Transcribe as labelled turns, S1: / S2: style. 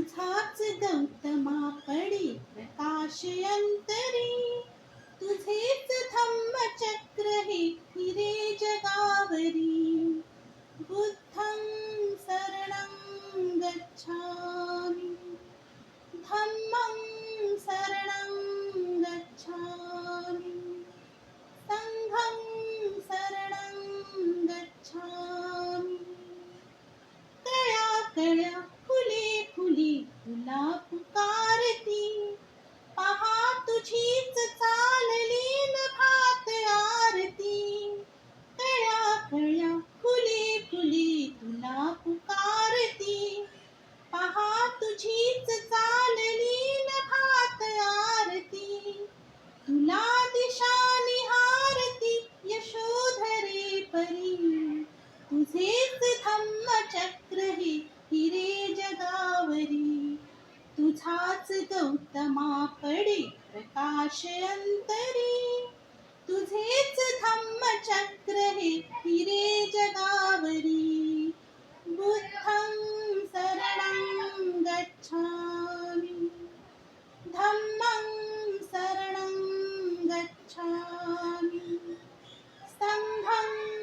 S1: तुझाच गौतमा पडी प्रकाशयंतरी, तुझेच धम्मचक्र हे फिरे जगावरी. बुद्धं शरणं गच्छामि, धम्मं शरणं गच्छामि, संघं शरणं गच्छामि. कळ्या कळ्या फुले फुले तुला पुकारती, पहा तुझीच चालली नभात आरती. कळ्या कळ्या फुले फुले तुला पुकारती, पहा तुझीच चालली नभात आरती. तुला दिशा निहारती यशोधरे परी, तुझेच धम्मचक्र हे फिरे जगावरी. तुझाच गौतमा पडी प्रकाशयंतरी, तुझेच धम्मचक्र हे फिरे जगावरी. बुद्धं शरणं गच्छामि, धम्मं शरणं गच्छामि, संघं